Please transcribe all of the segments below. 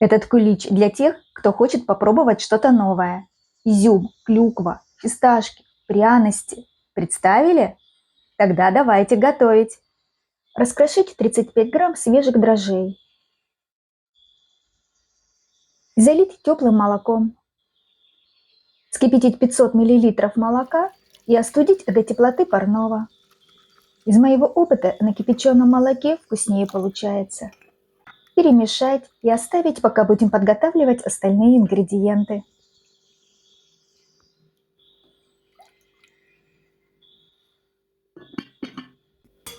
Этот кулич для тех, кто хочет попробовать что-то новое. Изюм, клюква, фисташки, пряности. Представили? Тогда давайте готовить. Раскрошить 35 грамм свежих дрожжей. Залить теплым молоком. Вскипятить 500 мл молока и остудить до теплоты парного. Из моего опыта на кипяченом молоке вкуснее получается. Перемешать и оставить, пока будем подготавливать остальные ингредиенты.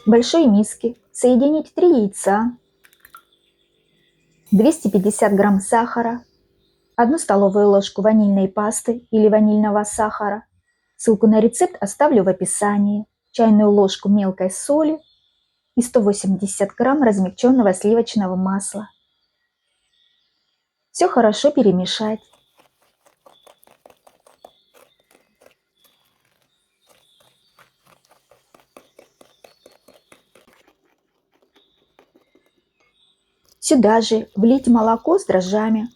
В большой миске соединить 3 яйца, 250 грамм сахара, 1 столовую ложку ванильной пасты или ванильного сахара. Ссылку на рецепт оставлю в описании. Чайную ложку мелкой соли и 180 грамм размягченного сливочного масла. Все хорошо перемешать. Сюда же влить молоко с дрожжами.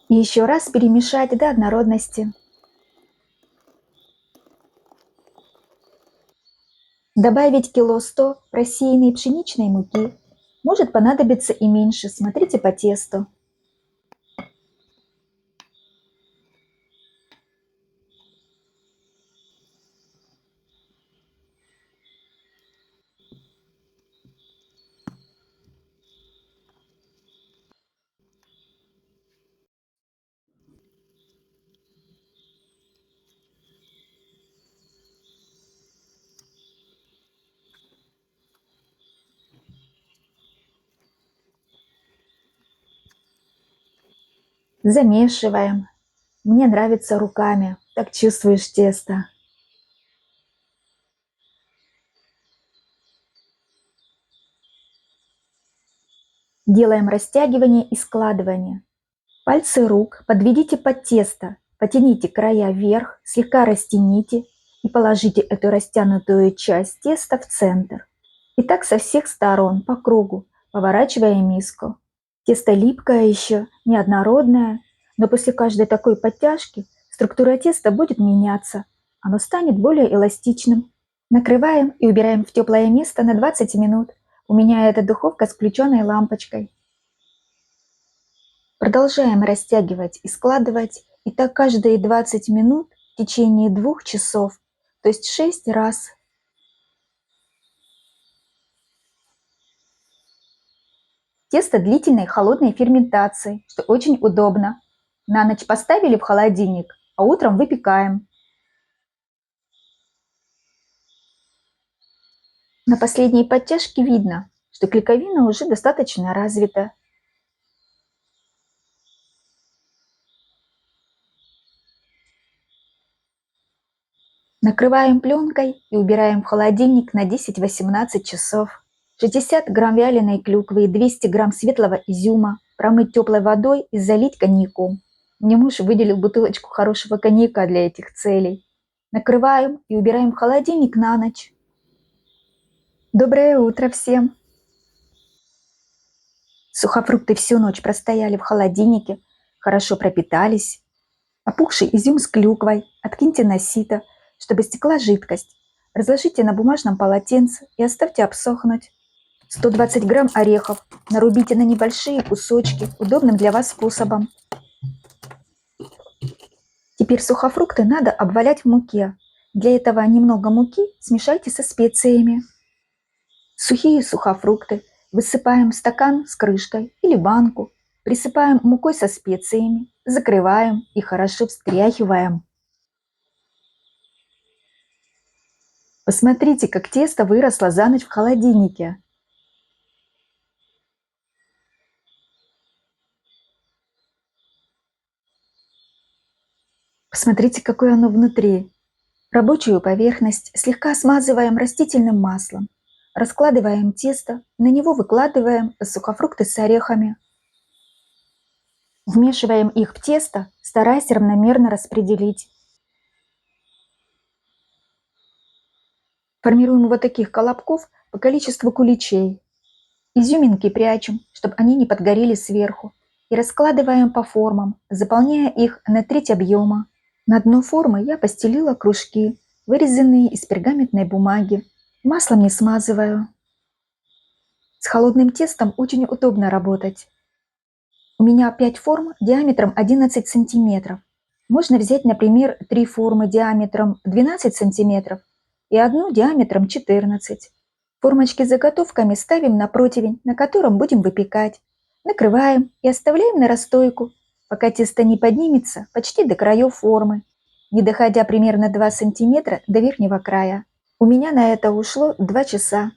И еще раз перемешать до однородности. Добавить 100 кг просеянной пшеничной муки. Может понадобиться и меньше, смотрите по тесту. Замешиваем. Мне нравится руками, так чувствуешь тесто. Делаем растягивание и складывание. Пальцы рук подведите под тесто, потяните края вверх, слегка растяните и положите эту растянутую часть теста в центр. И так со всех сторон, по кругу, поворачивая миску. Тесто липкое еще, неоднородное, но после каждой такой подтяжки структура теста будет меняться. Оно станет более эластичным. Накрываем и убираем в теплое место на 20 минут. У меня эта духовка с включенной лампочкой. Продолжаем растягивать и складывать, и так каждые 20 минут в течение 2 часов, то есть 6 раз. Тесто длительной холодной ферментации, что очень удобно. На ночь поставили в холодильник, а утром выпекаем. На последней подтяжке видно, что клейковина уже достаточно развита. Накрываем пленкой и убираем в холодильник на 10-18 часов. 60 грамм вяленой клюквы и 200 грамм светлого изюма промыть теплой водой и залить коньяком. Мне муж выделил бутылочку хорошего коньяка для этих целей. Накрываем и убираем в холодильник на ночь. Доброе утро всем! Сухофрукты всю ночь простояли в холодильнике, хорошо пропитались. Опухший изюм с клюквой откиньте на сито, чтобы стекла жидкость. Разложите на бумажном полотенце и оставьте обсохнуть. 120 грамм орехов нарубите на небольшие кусочки удобным для вас способом. Теперь сухофрукты надо обвалять в муке. Для этого немного муки смешайте со специями. Сухие сухофрукты высыпаем в стакан с крышкой или банку, присыпаем мукой со специями, закрываем и хорошо встряхиваем. Посмотрите, как тесто выросло за ночь в холодильнике. Посмотрите, какое оно внутри. Рабочую поверхность слегка смазываем растительным маслом. Раскладываем тесто, на него выкладываем сухофрукты с орехами. Вмешиваем их в тесто, стараясь равномерно распределить. Формируем вот таких колобков по количеству куличей. Изюминки прячем, чтобы они не подгорели сверху, и раскладываем по формам, заполняя их на треть объема. На дно формы я постелила кружки, вырезанные из пергаментной бумаги. Маслом не смазываю. С холодным тестом очень удобно работать. У меня 5 форм диаметром 11 сантиметров. Можно взять, например, 3 формы диаметром 12 сантиметров и одну диаметром 14. Формочки с заготовками ставим на противень, на котором будем выпекать. Накрываем и оставляем на расстойку, пока тесто не поднимется почти до краев формы, не доходя примерно 2 сантиметра до верхнего края. У меня на это ушло 2 часа.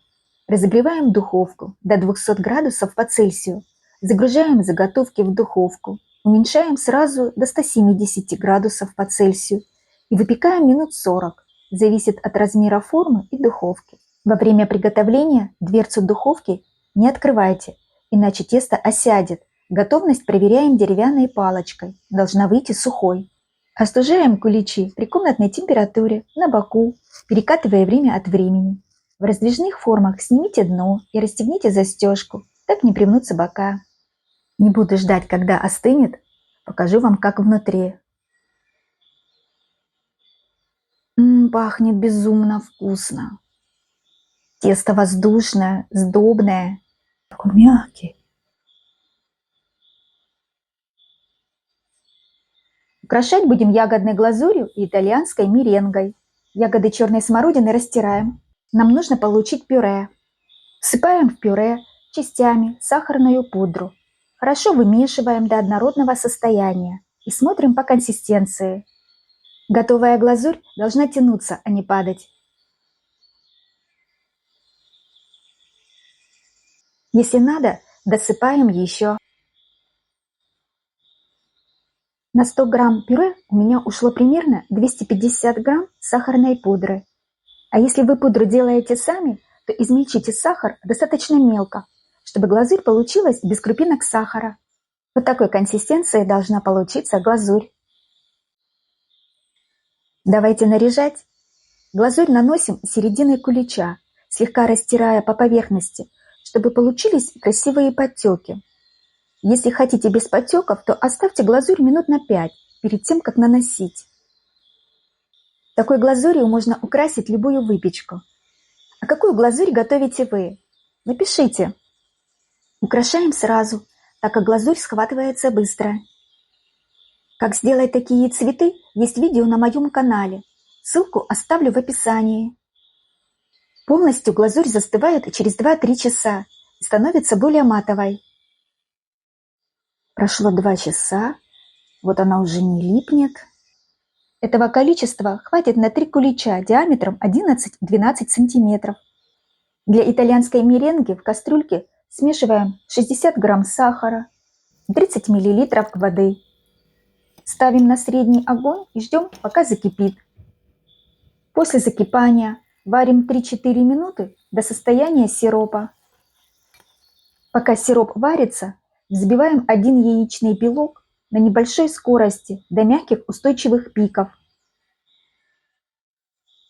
Разогреваем духовку до 200 градусов по Цельсию. Загружаем заготовки в духовку. Уменьшаем сразу до 170 градусов по Цельсию и выпекаем минут 40. Зависит от размера формы и духовки. Во время приготовления дверцу духовки не открывайте, иначе тесто осядет. Готовность проверяем деревянной палочкой. Должна выйти сухой. Остужаем куличи при комнатной температуре на боку, перекатывая время от времени. В раздвижных формах снимите дно и расстегните застежку, так не примнутся бока. Не буду ждать, когда остынет, покажу вам, как внутри. Пахнет безумно вкусно. Тесто воздушное, сдобное, такой мягкий. Украшать будем ягодной глазурью и итальянской меренгой. Ягоды черной смородины растираем. Нам нужно получить пюре. Всыпаем в пюре частями сахарную пудру. Хорошо вымешиваем до однородного состояния и смотрим по консистенции. Готовая глазурь должна тянуться, а не падать. Если надо, досыпаем еще. На 100 грамм пюре у меня ушло примерно 250 грамм сахарной пудры. А если вы пудру делаете сами, то измельчите сахар достаточно мелко, чтобы глазурь получилась без крупинок сахара. Вот такой консистенции должна получиться глазурь. Давайте нарезать. Глазурь наносим серединой кулича, слегка растирая по поверхности, чтобы получились красивые подтеки. Если хотите без подтеков, то оставьте глазурь минут на 5 перед тем, как наносить. Такой глазурью можно украсить любую выпечку. А какую глазурь готовите вы? Напишите. Украшаем сразу, так как глазурь схватывается быстро. Как сделать такие цветы, есть видео на моем канале. Ссылку оставлю в описании. Полностью глазурь застывает через 2-3 часа и становится более матовой. Прошло 2 часа, вот она уже не липнет. Этого количества хватит на 3 кулича диаметром 11-12 сантиметров. Для итальянской меренги в кастрюльке смешиваем 60 грамм сахара, 30 миллилитров воды. Ставим на средний огонь и ждем, пока закипит. После закипания варим 3-4 минуты до состояния сиропа. Пока сироп варится, взбиваем 1 яичный белок на небольшой скорости до мягких устойчивых пиков.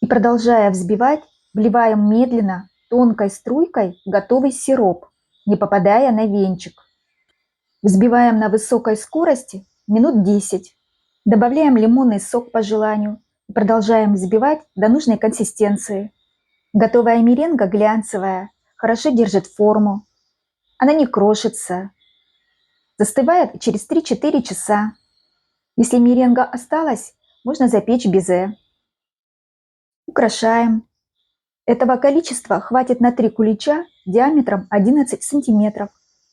И продолжая взбивать, вливаем медленно, тонкой струйкой готовый сироп, не попадая на венчик. Взбиваем на высокой скорости минут 10. Добавляем лимонный сок по желанию и продолжаем взбивать до нужной консистенции. Готовая меренга глянцевая, хорошо держит форму. Она не крошится. Застывает через 3-4 часа. Если меренга осталась, можно запечь безе. Украшаем. Этого количества хватит на 3 кулича диаметром 11 сантиметров.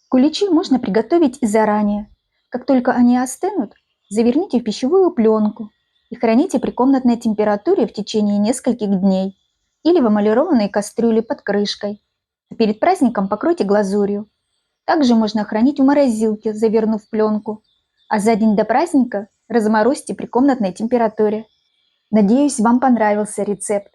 Куличи можно приготовить и заранее. Как только они остынут, заверните в пищевую пленку и храните при комнатной температуре в течение нескольких дней или в эмалированной кастрюле под крышкой. А перед праздником покройте глазурью. Также можно хранить в морозилке, завернув в пленку, а за день до праздника разморозьте при комнатной температуре. Надеюсь, вам понравился рецепт.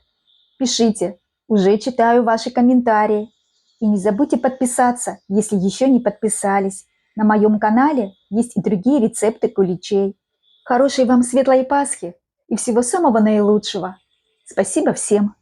Пишите, уже читаю ваши комментарии. И не забудьте подписаться, если еще не подписались. На моем канале есть и другие рецепты куличей. Хорошей вам светлой Пасхи и всего самого наилучшего. Спасибо всем!